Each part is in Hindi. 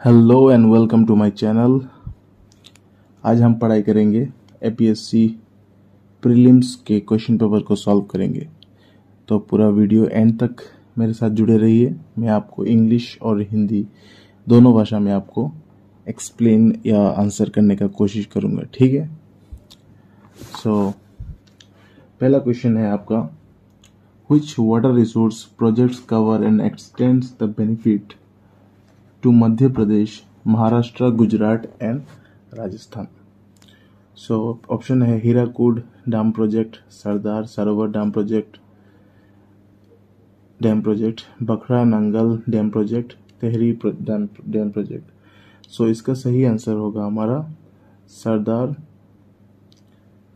Hello and welcome to my channel. आज हम पढ़ाई करेंगे एपीएससी प्रीलिम्स के क्वेश्चन पेपर को सॉल्व करेंगे। तो पूरा वीडियो एंड तक मेरे साथ जुड़े रहिए। मैं आपको इंग्लिश और हिंदी दोनों भाषा में आपको एक्सप्लेन या आंसर करने का कोशिश करूंगा, ठीक है। पहला क्वेश्चन है आपका, which water resource projects cover and x tends the benefit to Madhya Pradesh, Maharashtra, Gujarat and Rajasthan. So option है Hirakud dam project, Sardar Sarovar dam project, Bhakra Nangal dam project, Tehri dam project. So इसका सही आंसर होगा हमारा Sardar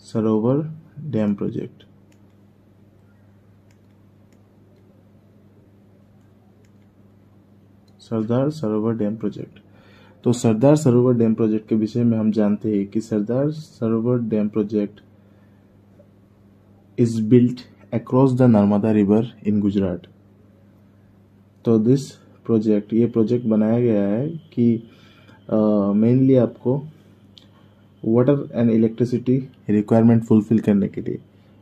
Sarovar dam project. Sardar Sarovar dam project. तो सरदार सरोवर डैम प्रोजेक्ट के विषय में हम जानते हैं कि Sardar Sarovar dam project is built across the Narmada river in Gujarat. तो ये प्रोजेक्ट बनाया गया है कि मेनली आपको water and electricity requirement fulfil करने के लिए,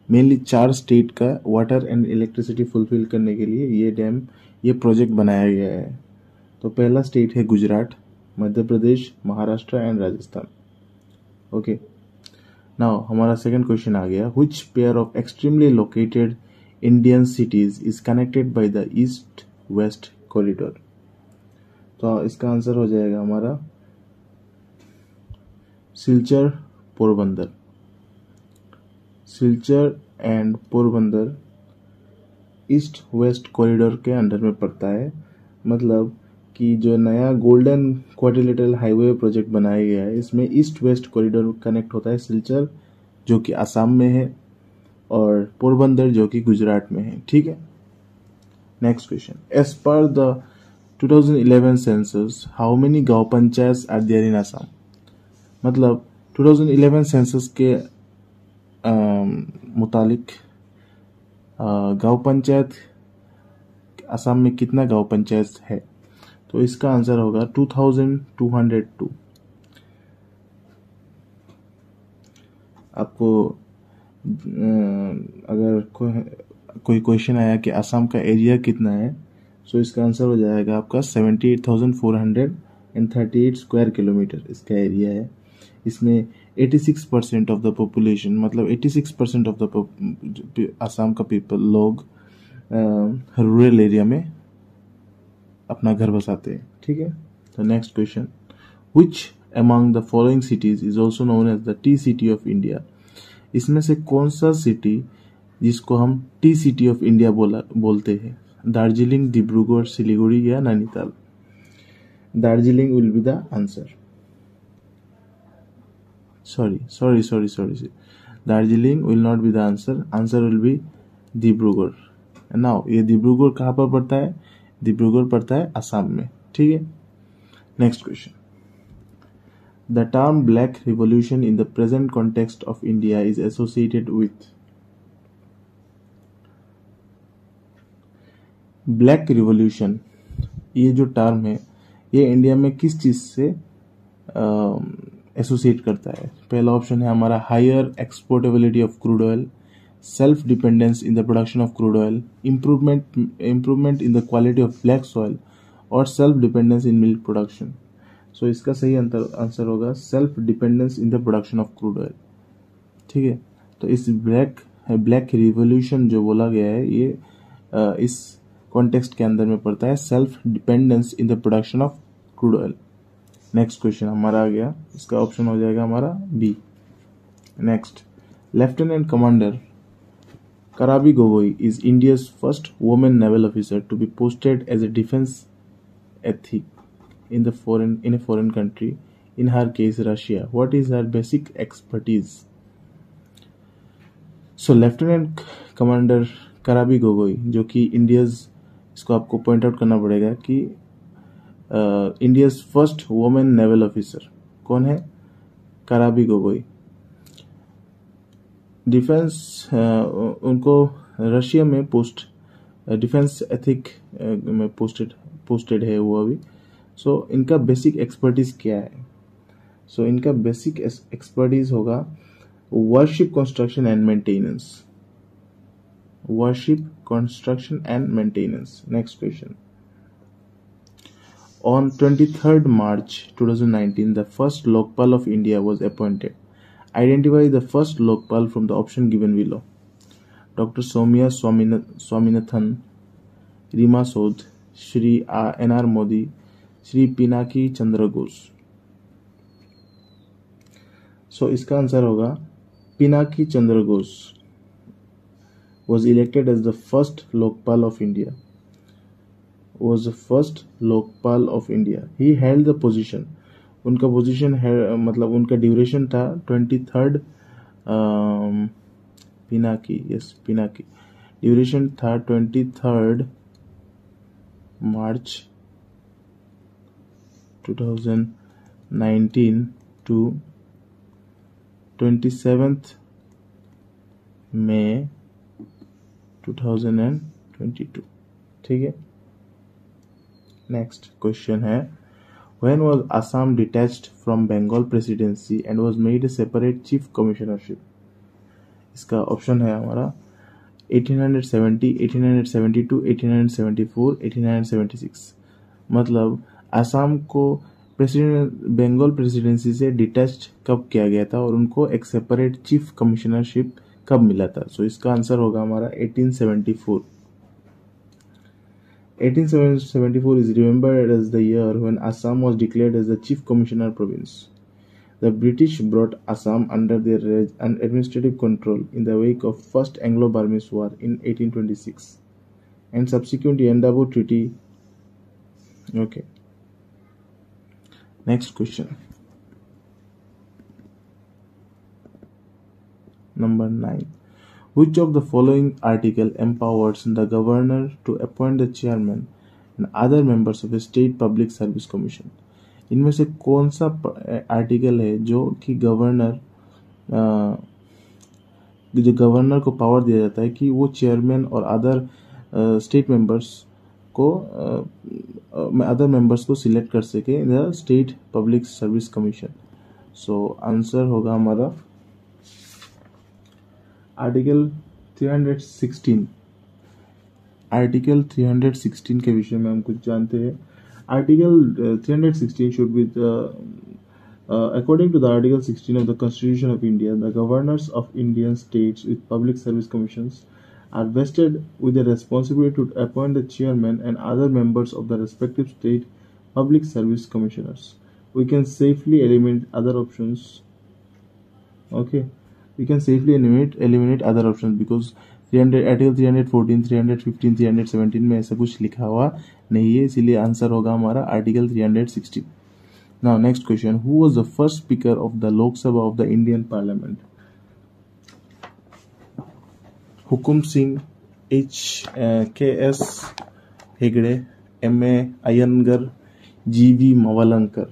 मेनली 4 स्टेट का वाटर एंड इलेक्ट्रिसिटी फुलफिल करने के लिए ये प्रोजेक्ट बनाया गया है। तो पहला स्टेट है Gujarat, Madhya Pradesh, Maharashtra and Rajasthan. Okay, now हमारा सेकंड क्वेश्चन आ गया, which pair of extremely located Indian cities is connected by the east west corridor. तो इसका आंसर हो जाएगा हमारा Silchar Porbandar. Silchar and Porbandar east west corridor के अंडर में पड़ता है। मतलब कि जो नया गोल्डन क्वाड्रिलेटरल हाईवे प्रोजेक्ट बनाया गया है, इसमें ईस्ट वेस्ट कॉरिडोर कनेक्ट होता है सिलचर जो कि असम में है और पोरबंदर जो कि गुजरात में है, ठीक है। Next question, as per the 2011 census how many गांव panchayat are there in Assam. मतलब 2011 सेंसस के मुतालिक गांव पंचायत असम में कितना गांव पंचायत है। तो इसका आंसर होगा 2202। आपको अगर कोई क्वेश्चन आया कि असम का एरिया कितना है, तो इसका आंसर हो जाएगा आपका 78,438 स्क्वायर किलोमीटर इसका एरिया है। इसमें 86% ऑफ द पॉपुलेशन, मतलब 86% ऑफ द असम का पीपल लोग रूरल एरिया में अपना घर बसाते हैं, ठीक है। तो next question, which among the following cities is also known as the tea city of India. इसमें से कौन सा सिटी जिसको हम टी सिटी ऑफ इंडिया बोलते हैं, दार्जिलिंग, डिब्रूगढ़, सिलीगुड़ी या Nainital. Darjeeling will be the answer. Sorry, Darjeeling will not be the answer. Answer will be Dibrugarh. Now ये डिब्रूगढ़ कहाँ पर पड़ता है? डिब्रूगढ़ पड़ता है असम में, ठीक है। Next question, the term black revolution in the present context of India is associated with. Black revolution ये जो टर्म है ये इंडिया में किस चीज से एसोसिएट करता है? पहला ऑप्शन है हमारा higher exportability of crude oil, self dependence in the production of crude oil, improvement in the quality of black soil और self dependence in milk production। so इसका सही आंसर होगा self dependence in the production of crude oil, ठीक है। तो इस ब्लैक रिवॉल्यूशन जो बोला गया है ये इस कॉन्टेक्स्ट के अंदर में पड़ता है, self dependence in the production of crude oil. Next question हमारा आ गया, इसका ऑप्शन हो जाएगा हमारा B. Next, lieutenant commander Karabi Gogoi is India's first woman naval officer to be posted as a defense ethic in a foreign country. In her case, Russia. What is her basic expertise? So, Lieutenant Commander Karabi Gogoi, जो कि इसको आपको पॉइंट आउट करना पड़ेगा कि India's first women naval officer कौन है? कराबी गोगोई। डिफेंस उनको रशिया में डिफेंस एथिक में पोस्टेड है वो अभी। सो इनका बेसिक एक्सपर्टीज क्या है? सो इनका बेसिक एक्सपर्टीज होगा worship construction and maintenance. Worship, construction and maintenance. Next question. On 23rd March 2019, the first Lokpal of India was appointed. Identify the first Lokpal from the option given below. Dr. Soumya Swaminathan, Rima Sodh, Shri N.R. Modi, Shri Pinaki Chandra Ghosh. So इसका आंसर होगा Pinaki Chandra Ghosh was elected as the first Lokpal of India. He held the position. उनका पोजीशन है मतलब उनका ड्यूरेशन था 23rd पिनाकी ड्यूरेशन था 23rd March 2019 to 27th May 2022. ठीक है. नेक्स्ट क्वेश्चन है when was Assam detached from Bengal presidency and was made a separate chief commissionership? इसका ऑप्शन है हमारा 1870, 1872, 1874, 1876. मतलब असम को बंगाल प्रेसिडेंसी से डिटैच्ड कब किया गया था और उनको एक सेपरेट चीफ कमिश्नरशिप कब मिला था? सो इसका आंसर होगा हमारा 1874. 1874 is remembered as the year when Assam was declared as the chief commissioner province. The British brought Assam under their administrative control in the wake of First Anglo-Burmese War in 1826 and subsequent Yandabo Treaty. Okay. Next question. Number 9. Which of the following article empowers the governor to appoint the chairman and other members of a state public service commission? इनमें से कौन सा आर्टिकल है जो कि गवर्नर को पावर दिया जाता है कि वो चेयरमैन और अदर स्टेट मेंबर्स को सिलेक्ट कर सके in the state public service commission? So answer होगा हमारा आर्टिकल 316. आर्टिकल 316 के विषय में हम कुछ जानते हैं. Article 316 should be according to the Article 16 of the Constitution of India, the governors of Indian states with public service commissions are vested with the responsibility to appoint the chairman and other members of the respective state public service commissioners. We can safely eliminate other options. Okay. We can safely eliminate other options because article 314, 315, 317 में ऐसा कुछ लिखा हुआ नहीं है, इसीलिए आंसर होगा हमारा article 316. Now next question. Who was the first speaker of the Lok Sabha of the Indian Parliament? Hukum Singh, K.S. Hegde, M.A. Ayyangar, G.V. Mavalankar.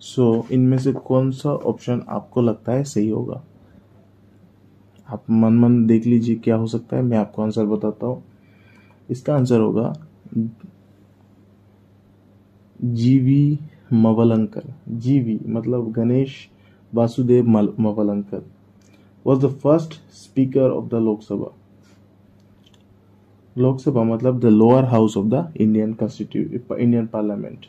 So इनमें से कौन सा ऑप्शन आपको लगता है सही होगा? आप मन देख लीजिए क्या हो सकता है, मैं आपको आंसर बताता हूँ. इसका आंसर होगा G.V. मवलंकर. G.V. मतलब Ganesh Vasudev Mavalankar was the first speaker of the Lok Sabha. Lok Sabha मतलब the lower house of the Indian Parliament.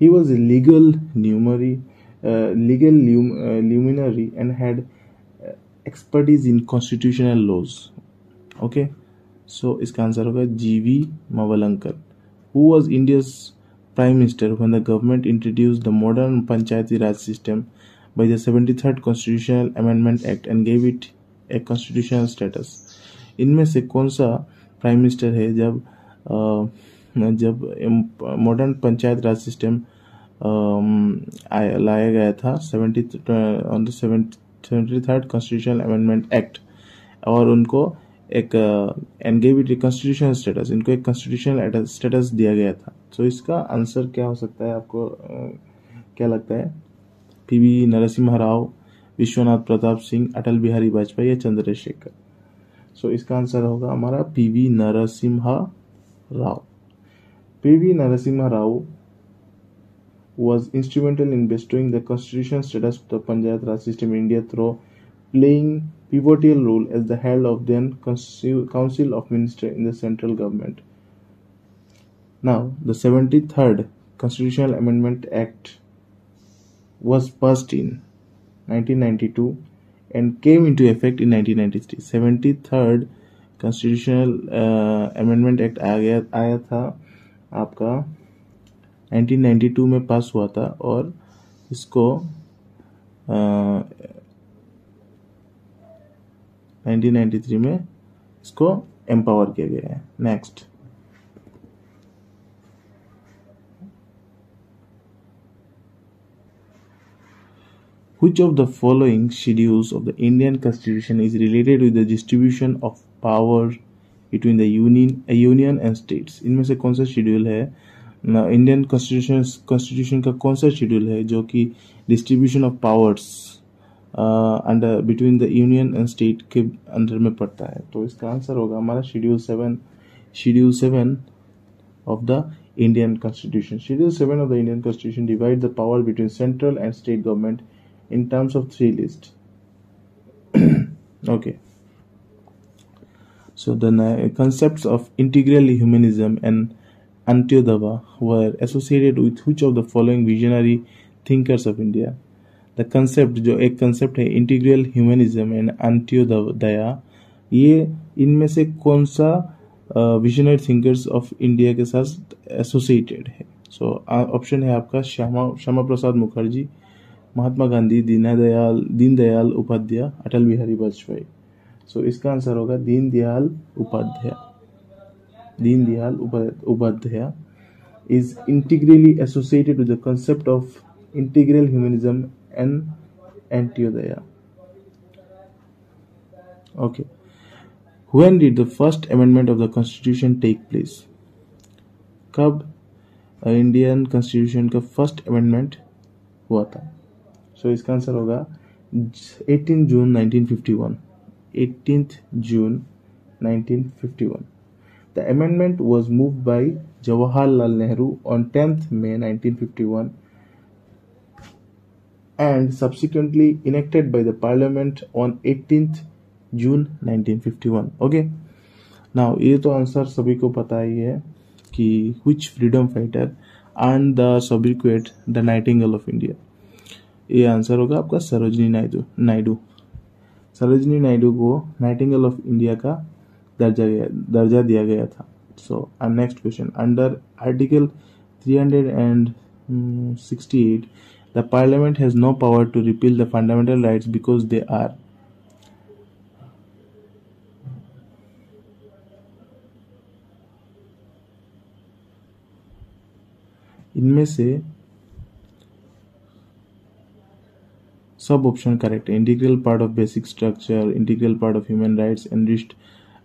He was a legal luminary and had expertise in constitutional laws. Okay, so इसका आंसर होगा G.V. Mavalankar. Who was India's Prime Minister when the government introduced the modern Panchayati Raj system by the 73rd Constitutional Amendment Act and gave it a constitutional status? इनमें से कौन सा प्राइम मिनिस्टर है जब मॉडर्न पंचायत राज सिस्टम लाया गया था 73rd कॉन्स्टिट्यूशनल अमेंडमेंट एक्ट और उनको एक and gave it constitutional status, इनको एक कॉन्स्टिट्यूशनल स्टेटस दिया गया था? सो इसका आंसर क्या हो सकता है, आपको क्या लगता है? पीवी नरसिम्हा राव, विश्वनाथ प्रताप सिंह, अटल बिहारी वाजपेयी या चंद्रशेखर? सो इसका आंसर होगा हमारा PV Narasimha Rao. P.V. Narasimha Rao was instrumental in bestowing the constitutional status to the Panchayat Raj system in India through playing pivotal role as the head of then Council of Ministers in the central government. Now, the 73rd Constitutional Amendment Act was passed in 1992 and came into effect in 1993. 73rd Constitutional Amendment Act आया था आपका 1992 में पास हुआ था और इसको 1993 में इसको एम्पावर किया गया है. Next, which of the following schedules of the Indian Constitution is related with the distribution of power between the union and states? इनमें से कौन सा शेड्यूल है इंडियन कॉन्स्टिट्यूशन का कौन सा शेड्यूल है जो कि distribution of powers under between the union and state के अंडर में पड़ता है? तो इसका आंसर होगा हमारा schedule 7 of the Indian Constitution. Schedule 7 of the Indian Constitution divides the power between central and state government in terms of 3 lists. Okay. So the concepts of integral humanism and Antyodaya were associated with which of the following visionary thinkers of India? The concept जो एक concept है integral humanism and Antyodaya, ये इनमें से कौन सा विजनरी थिंकर्स ऑफ इंडिया के साथ एसोसिएटेड है? सो ऑप्शन है आपका श्यामा प्रसाद मुखर्जी, महात्मा गांधी, दीनदयाल उपाध्याय, अटल बिहारी वाजपेयी. सो इसका आंसर होगा Deendayal Upadhyay is integrally associated with the concept of integral humanism and Antyodaya. Okay. When did the first amendment of the Constitution take place? कब इंडियन कॉन्स्टिट्यूशन का फर्स्ट अमेंडमेंट हुआ था? सो इसका आंसर होगा 18 जून 1951. 18th June 1951. The amendment was moved by Jawaharlal Nehru on 10th May 1951 and subsequently enacted by the Parliament on 18th June 1951. Okay. Now ये तो आंसर सभी को पता ही है कि which freedom fighter earned the sobriquet the Nightingale of India? ये आंसर होगा आपका सरोजिनी नायडू. सरोजिनी नायडू को नाइटिंगेल ऑफ इंडिया का दर्जा दिया गया था. So next question, under article 368 the parliament has no power to repeal the fundamental rights because they are. इनमें से सब ऑप्शन करेक्ट है. Integral part of basic structure, integral part of human rights enriched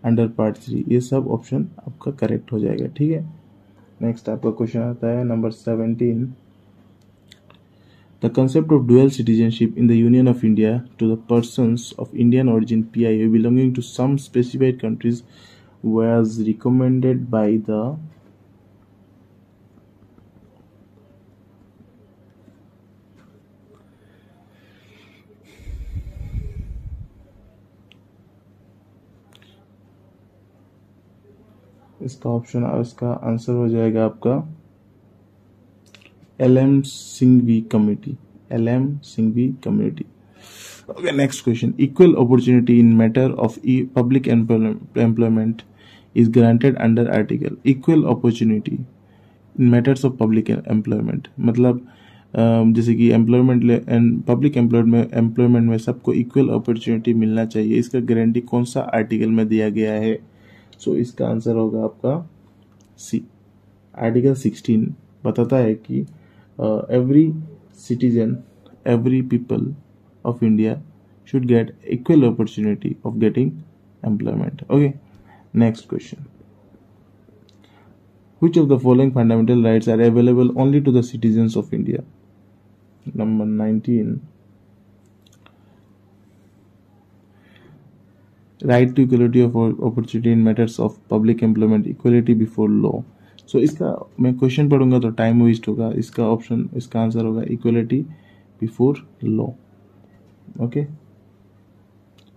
under part 3, ये सब ऑप्शन आपका करेक्ट हो जाएगा. ठीक है. नेक्स्ट आपका क्वेश्चन आता है number 17. The concept of dual citizenship in the union of India to the persons of Indian origin PIO belonging to some specified countries was recommended by the इसका आंसर हो जाएगा आपका LM Singhvi committee. Okay, next question. Equal opportunity in matter of public employment is granted under article. Equal opportunity in matters of public employment मतलब जैसे कि पब्लिक एम्प्लॉयमेंट में सबको इक्वल अपॉर्चुनिटी मिलना चाहिए, इसका गारंटी कौन सा आर्टिकल में दिया गया है? सो इसका आंसर होगा आपका सी. आर्टिकल 16 बताता है कि every citizen, every people of India should get equal opportunity of getting employment. Okay. Next question. Which of the following fundamental rights are available only to the citizens of India? Number 19. Right to equality of opportunity in matters of public employment, equality before law. सो इसका मैं क्वेश्चन पढ़ूंगा तो टाइम वेस्ट होगा. इसका आंसर होगा equality before law. Okay,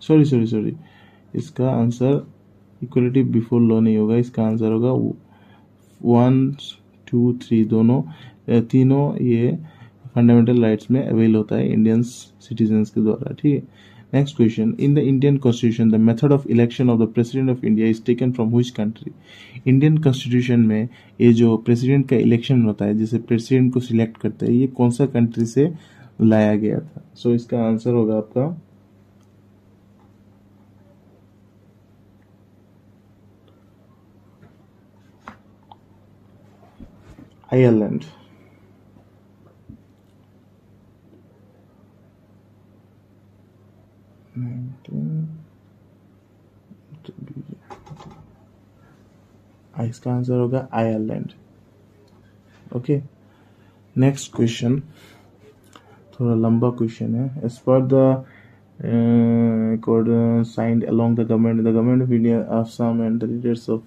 sorry, इसका आंसर इक्वलिटी बिफोर लॉ नहीं होगा. इसका आंसर होगा 1, 2, 3 तीनों ये फंडामेंटल राइट्स में अवेल होता है इंडियन सिटीजन्स के द्वारा. ठीक है. Next question, in the Indian constitution the method of election of the president of India is taken from which country. Indian constitution में ये जो प्रेसिडेंट का इलेक्शन होता है, जिसे प्रेसिडेंट को सिलेक्ट करते हैं, ये कौन सा कंट्री से लाया गया था. सो इसका आंसर होगा आपका आयरलैंड. इसका आंसर होगा आयरलैंड. ओके. नेक्स्ट क्वेश्चन थोड़ा लंबा क्वेश्चन है. As per the accord signed along the government of India, Assam and the leaders of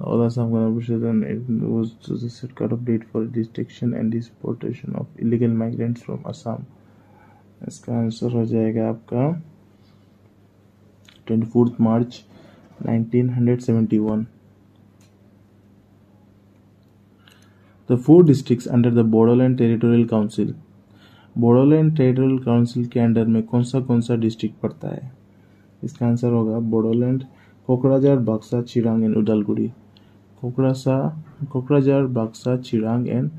all Assam Constitution, it was the set cut-off date for detection and deportation of illegal migrants from Assam. इसका आंसर हो जाएगा आपका 24 मार्च 1971. The 4 districts under the Bodoland Territorial Council. Bodoland territorial council के अंडर में कौन सा डिस्ट्रिक्ट पड़ता है. इसका आंसर होगा बोडोलैंड, कोकराझार, बक्सा, चिरांग एंड उदालगुड़ी. कोकराझार, बक्सा, चिरांग एंड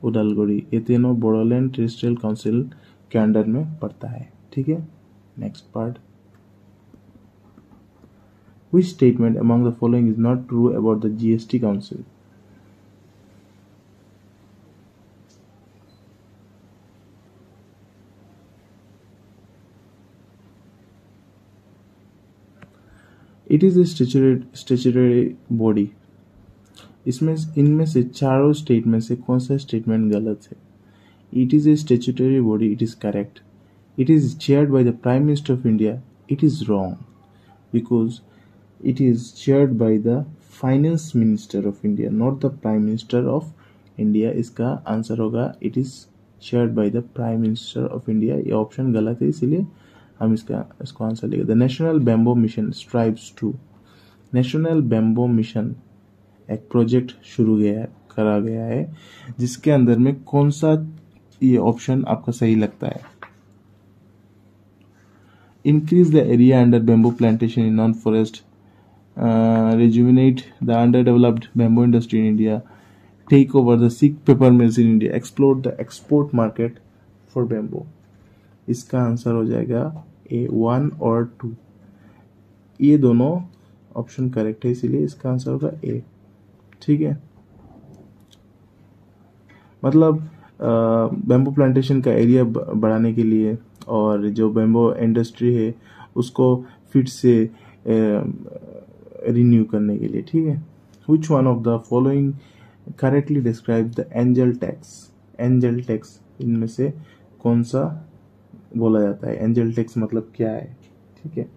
उदालगुड़ी, ये तीनों बोडोलैंड टेरिटोरियल काउंसिल के अंडर में पड़ता है. ठीक है. Next part, which statement among the following is not true about the GST council. It is a statutory body. इनमें से चारों स्टेटमेंट से कौन सा स्टेटमेंट गलत है. It is a statutory body, it is correct. It is chaired by the prime minister of India, it is wrong, because it is chaired by the finance minister of India, not the prime minister of India. इसका आंसर होगा it is chaired by the prime minister of India. ये ऑप्शन गलत है, इसीलिए हम इसको आंसर लेंगे. The national bamboo mission strives to. National bamboo mission एक प्रोजेक्ट करा गया है, जिसके अंदर में कौन सा ये ऑप्शन आपका सही लगता है. Increase the area under bamboo plantation in non forest, rejuvenate the underdeveloped bamboo industry in India, take over the sick paper mills in India, explore the export market for bamboo. इसका आंसर हो जाएगा ए 1 और 2. ये दोनों ऑप्शन करेक्ट है, इसीलिए इसका आंसर होगा ए. ठीक है. मतलब बैम्बू प्लांटेशन का एरिया बढ़ाने के लिए और जो बैम्बू इंडस्ट्री है उसको फिर से रिन्यू करने के लिए. ठीक है. Which one of the following correctly describes the angel tax? Angel tax इनमें से कौन सा बोला जाता है. एंजल टैक्स मतलब क्या है. ठीक है.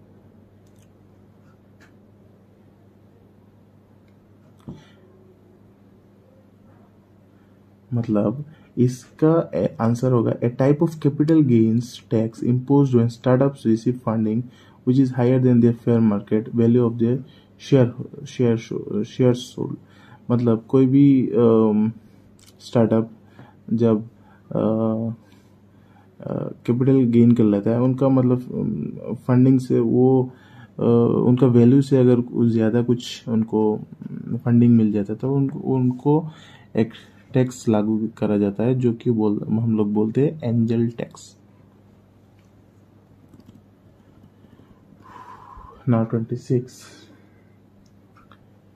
मतलब इसका आंसर होगा a type of capital gains tax imposed when startups receive funding which is higher than their fair market value of their share sold. मतलब कोई भी स्टार्टअप जब कैपिटल गेन कर लेता है, उनका मतलब फंडिंग से वो उनका वैल्यू से अगर ज़्यादा कुछ उनको फंडिंग मिल जाता है तो उनको एक टैक्स लागू करा जाता है, जो कि हम लोग बोलते हैं एंजल टैक्स. नाउ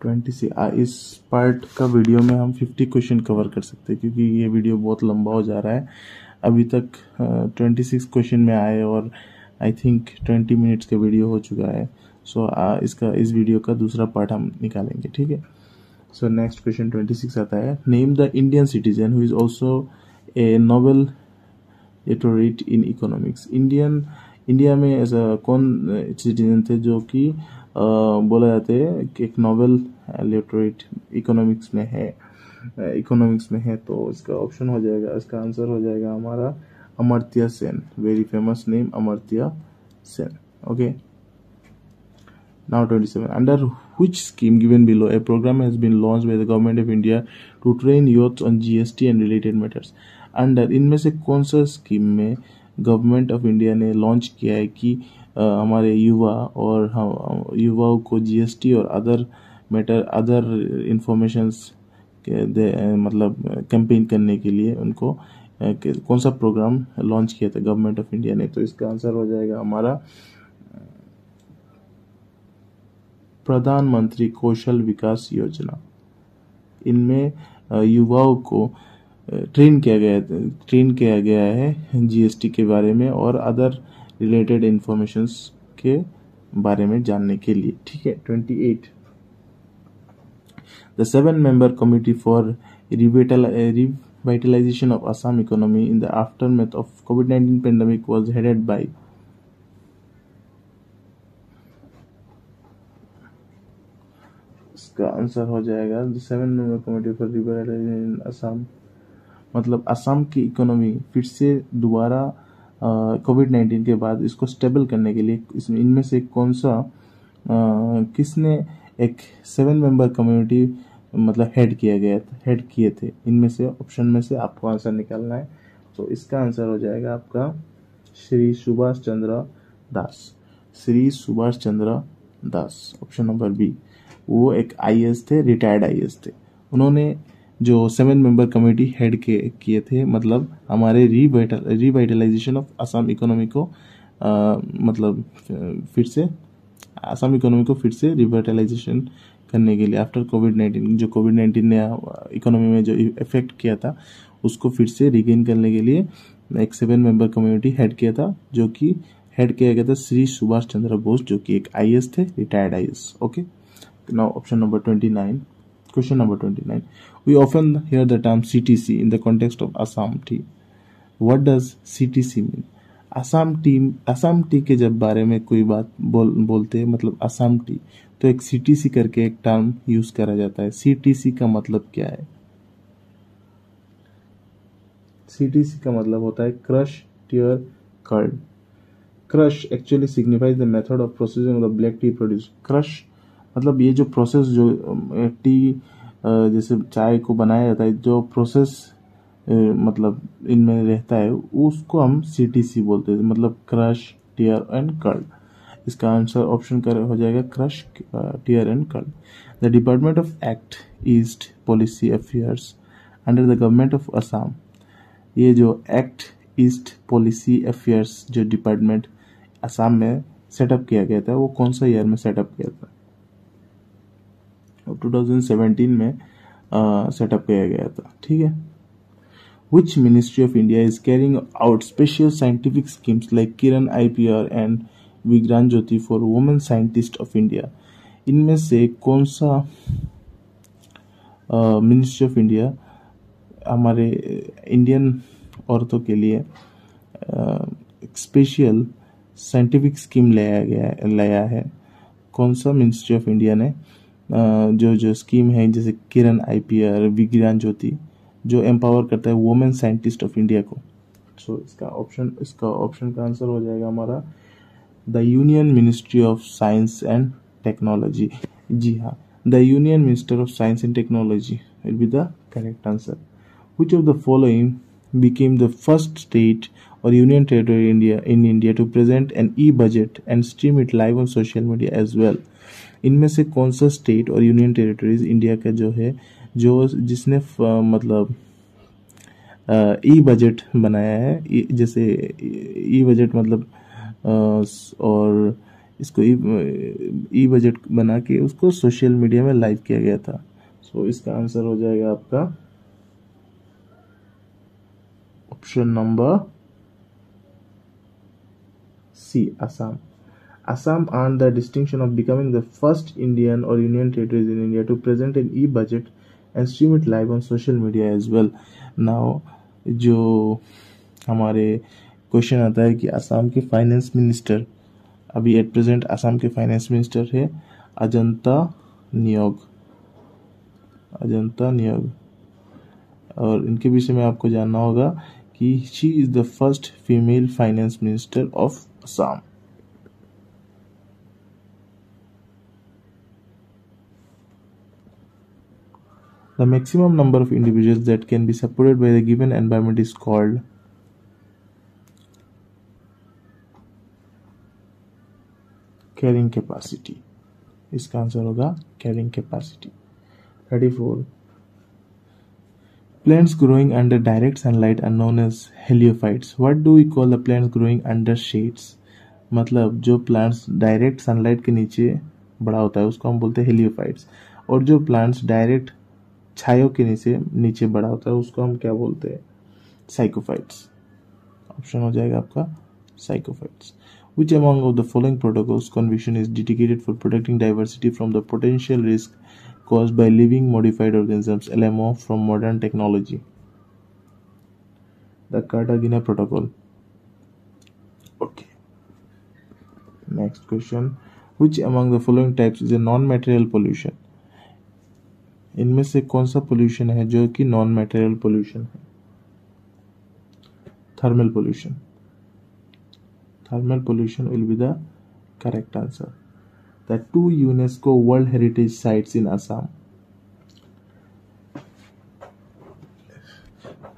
26 इस पार्ट का वीडियो में हम 50 क्वेश्चन कवर कर सकते हैं, क्योंकि ये वीडियो बहुत लंबा हो जा रहा है. अभी तक 26 क्वेश्चन में आए और आई थिंक 20 मिनट्स का वीडियो हो चुका है. सो इस वीडियो का दूसरा पार्ट हम निकालेंगे. ठीक है. सो नेक्स्ट क्वेश्चन 26 आता है. Name the Indian citizen who is also a Nobel laureate in economics. India में ऐसा कौन सिटीजन थे जो कि बोला जाता है कि एक नोबेल लिटरेट इकोनॉमिक्स में है। तो इसका ऑप्शन हो जाएगा, इसका आंसर हो जाएगा हमारा Amartya Sen, very famous name Amartya Sen. Okay, now 27. Under which scheme given below a program has been launched by the government of India to train youth on GST and related matters? Under इनमें से कौन सा स्कीम में गवर्नमेंट ऑफ इंडिया ने लॉन्च किया है कि हमारे युवाओं को जीएसटी और अदर इंफॉर्मेशंस के मतलब कैंपेन करने के लिए उनको कौन सा प्रोग्राम लॉन्च किया था गवर्नमेंट ऑफ इंडिया ने? तो इसका आंसर हो जाएगा हमारा प्रधानमंत्री कौशल विकास योजना। इनमें युवाओं को ट्रेन किया गया है जीएसटी के बारे में और अदर रिलेटेड इंफॉर्मेशंस के बारे में जानने के लिए। ठीक है, 28. The 7-member committee for revitalization of Assam economy in the aftermath of COVID-19 pandemic was headed by इसका आंसर हो जाएगा the 7-member committee for revitalization in Assam. मतलब असम की इकोनॉमी फिर से दोबारा कोविड-19 के बाद इसको स्टेबल करने के लिए इसमें इनमें से कौन सा किसने एक 7-member कम्युनिटी मतलब हेड किए थे? इनमें से ऑप्शन में से आपको आंसर निकालना है। तो इसका आंसर हो जाएगा आपका श्री सुभाष चंद्र दास, ऑप्शन नंबर बी। वो एक आईएएस थे, रिटायर्ड आईएएस थे। उन्होंने जो 7-member कमेटी हेड किए थे, मतलब हमारे रिवाइटलाइजेशन ऑफ असम इकोनॉमी को मतलब फिर से असम इकोनॉमी को फिर से रिवाइटलाइजेशन करने के लिए आफ्टर कोविड-19 जो कोविड-19 ने इकोनॉमी में जो इफेक्ट किया था उसको फिर से रिगेन करने के लिए एक 7-member कम्युनिटी हेड किया था, जो कि हेड किया गया था श्री सुभाष चंद्र बोस, जो कि एक आईएएस थे, retired IAS. Okay, now option number 29. Question number 29. We often hear the term CTC in the context of Assam tea. What does CTC mean? Assam T के जब बारे में कोई बात बोलते हैं, मतलब असम टी, तो एक CTC करके एक टर्म यूज करा जाता है। CTC का मतलब क्या है? CTC का मतलब होता है crush, tear, curl. Crush actually signifies the method of processing of the black tea produce. Crush मतलब ये जो प्रोसेस जो टी जैसे चाय को बनाया जाता है, जो प्रोसेस मतलब इनमें रहता है उसको हम CTC बोलते हैं, मतलब क्रश, टीयर एंड कर्ड। इसका आंसर ऑप्शन हो जाएगा crush, tear and curl. The department of act east policy affairs under the government of Assam. ये जो एक्ट ईस्ट पॉलिसी अफेयर्स जो डिपार्टमेंट असम में सेटअप किया गया था, वो कौन सा ईयर में सेटअप किया था? 2017 में सेटअप किया गया था। ठीक है। Which Ministry of India is carrying out special scientific schemes like Kiran IPR and Vigyan Jyoti for women scientists of India? इनमें से कौन सा मिनिस्ट्री ऑफ इंडिया हमारे इंडियन औरतों के लिए स्पेशल साइंटिफिक स्कीम लाया है? कौन सा मिनिस्ट्री ऑफ इंडिया ने जो स्कीम है, जैसे किरण IPR, विज्ञान ज्योति, जो एम्पावर करता है वुमेन साइंटिस्ट ऑफ इंडिया को? सो इसका ऑप्शन का आंसर हो जाएगा हमारा the union ministry of science and technology. जी हाँ, the union minister of science and technology will be the correct answer. Which of the following became the first state or union territory in India to present an e-budget and stream it live on social media as well? इनमें से कौन सा स्टेट और यूनियन टेरिटरीज इंडिया का जो है जिसने मतलब ई बजट बनाया है, जैसे ई बजट मतलब और इसको ई बजट बना के उसको सोशल मीडिया में लाइव किया गया था। सो इसका आंसर हो जाएगा आपका option number C, Assam. Assam earned the distinction of becoming the first Indian or union territories in India to present an e-budget and stream it live on social media as well. Now, जो हमारे क्वेश्चन आता है कि असम के फाइनेंस मिनिस्टर अभी एट प्रेजेंट असम के फाइनेंस मिनिस्टर है अजंता नियोग, अजंता नियोग। और इनके विषय में आपको जानना होगा कि she is the first female finance minister of Assam. The maximum number of individuals that can be supported by the given environment is called carrying capacity। इसका आंसर होगा carrying capacity। 34 plants growing under direct sunlight are known as heliophytes। What do we call the plants growing under shades? मतलब जो प्लांट्स डायरेक्ट सनलाइट के नीचे बड़ा होता है उसको हम बोलते हैं हेलियोफाइट्स, और जो प्लांट्स डायरेक्ट छायों के नीचे बड़ा होता है उसको हम क्या बोलते हैं? साइकोफाइट्स। ऑप्शन हो जाएगा आपका साइकोफाइट्स। Which among of the following protocols convention is dedicated for protecting diversity from the potential risk caused by living modified organisms LMO from modern technology? The Cartagena Protocol. Okay. Next question. Which among the following types is a non-material pollution? इनमें से कौन सा पोल्यूशन है जो कि नॉन मैटेरियल पोल्यूशन है? Thermal pollution. Thermal pollution will be the correct answer. The two UNESCO World Heritage Sites in Assam.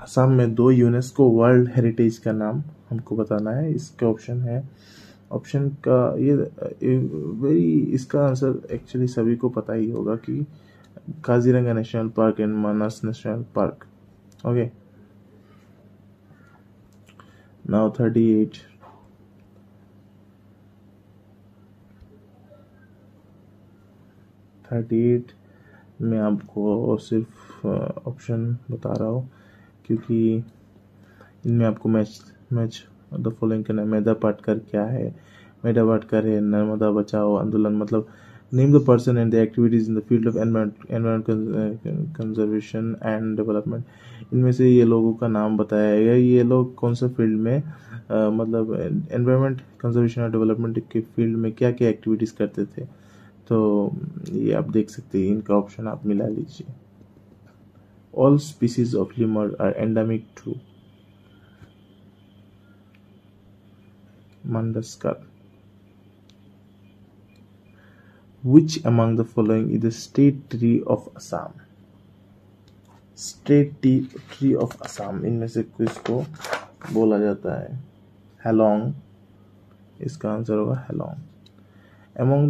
Assam में दो यूनेस्को वर्ल्ड हेरिटेज का नाम हमको बताना है। इसका ऑप्शन है, ऑप्शन का ये वेरी, इसका आंसर एक्चुअली सभी को पता ही होगा कि Kaziranga national park and Manas national park. Okay, now 38 में आपको सिर्फ ऑप्शन बता रहा हूँ क्योंकि इनमें आपको मैच द फॉलोइंग करना है। मेधा पाटकर क्या है? मेधा पाटकर है नर्मदा बचाओ आंदोलन, मतलब name the person and the activities in the field of environment conservation and development. इनमें से ये लोगों का नाम बताया गया, ये लोग कौन सा फील्ड में मतलब एनवायरमेंट कंजर्वेशन और डेवलपमेंट के फील्ड में क्या क्या एक्टिविटीज करते थे। तो ये आप देख सकते हैं, इनका ऑप्शन आप मिला लीजिए। All species of lemur are endemic to Madagascar। Which among the following is the state tree of Assam? State tree of Assam, इनमें से किसको बोला जाता है? हेलोंग। इसका आंसर होगा हेलोंग। Among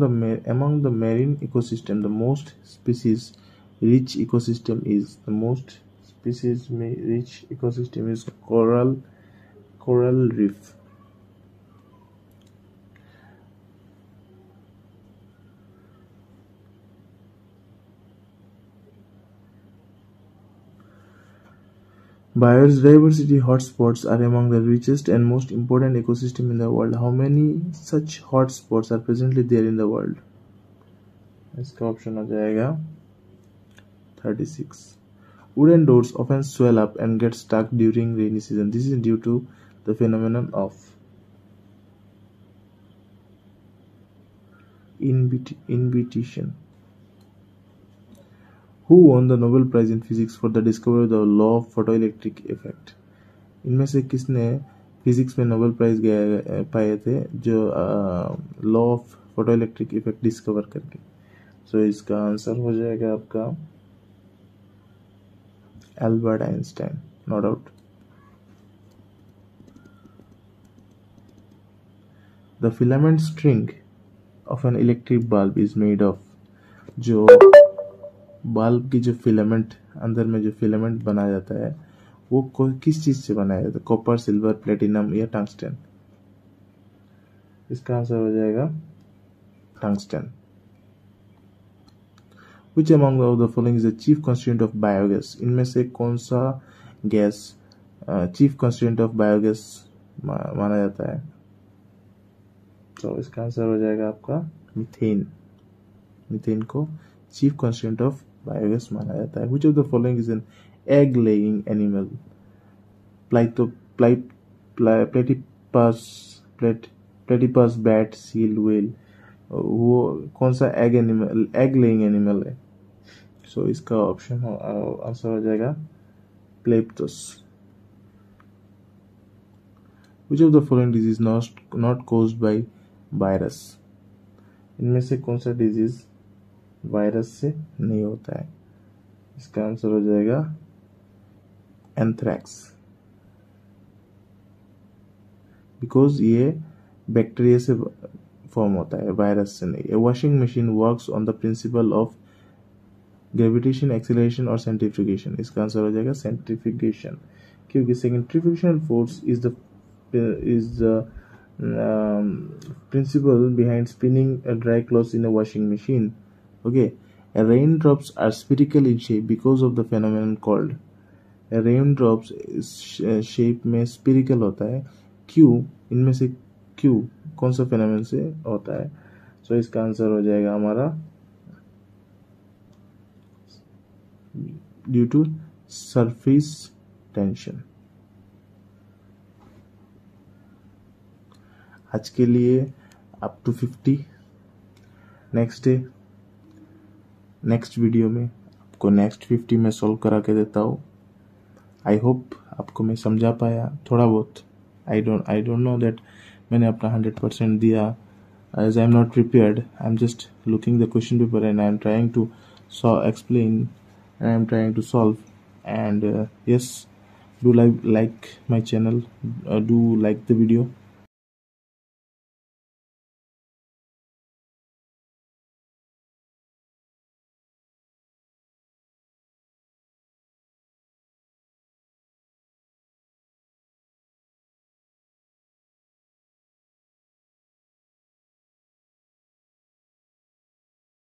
the marine ecosystem, the most species rich ecosystem is coral reef। Biodiversity hotspots are among the richest and most important ecosystem in the world. How many such hotspots are presently there in the world? इसका ऑप्शन हो जाएगा 36। Wooden doors often swell up and get stuck during rainy season. This is due to the phenomenon of invitation. Who won the Nobel Prize in Physics for the discovery of the law of photoelectric effect? इनमें से किसने फिजिक्स में नोबेल प्राइज पाए थे जो law of photoelectric effect discover करके? सो इसका आंसर हो जाएगा आपका Albert Einstein, no doubt. The filament string of an electric bulb is made of. जो बल्ब की जो फिलामेंट, अंदर में जो फिलामेंट बनाया जाता है वो किस चीज से बनाया जाता है? कॉपर, सिल्वर, प्लेटिनम या टंगस्टन? इसका आंसर हो जाएगा tungsten. Which among the following is the chief constituent of biogas? इनमें से कौन सा gas chief constituent of biogas माना जाता है? तो इसका आंसर हो जाएगा आपका मीथेन। मीथेन को चीफ कंस्टिट्यूएंट ऑफ बायोगैस माना जाता है। Which of the following is an egg laying animal? Platypus platypus, bat, seal, whale, वो कौन सा egg animal, egg laying animal है? सो इसका ऑप्शन आंसर हो जाएगा प्लेप्टस। Which of the following disease not caused by virus? इनमें से कौन सा डिजीज वायरस से नहीं होता है? इसका आंसर हो जाएगा एंथ्रैक्स, बिकॉज ये बैक्टीरिया से फॉर्म होता है, वायरस से नहीं। A washing machine works on the principle of gravitation, acceleration और सेंट्रीफ्यूगेशन। इसका आंसर हो जाएगा सेंट्रीफ्यूगेशन, क्योंकि centrifugational force is the principle behind spinning a dry cloth in a washing machine. Okay, raindrops are spherical in shape because of the phenomenon called, raindrops shape में spherical होता है, क्यों? इनमें से क्यों कौन सा phenomenon से होता है? सो इसका आंसर हो जाएगा हमारा ड्यू टू सरफेस टेंशन। आज के लिए अप टू 50। नेक्स्ट वीडियो में आपको नेक्स्ट 50 में सॉल्व करा के देता हूँ। आई होप आपको मैं समझा पाया थोड़ा बहुत। आई डोंट नो दैट मैंने अपना 100% दिया, as I am not prepared. I am just looking the question paper and I am trying to explain and I am trying to solve. And yes, do like my channel, do like the video,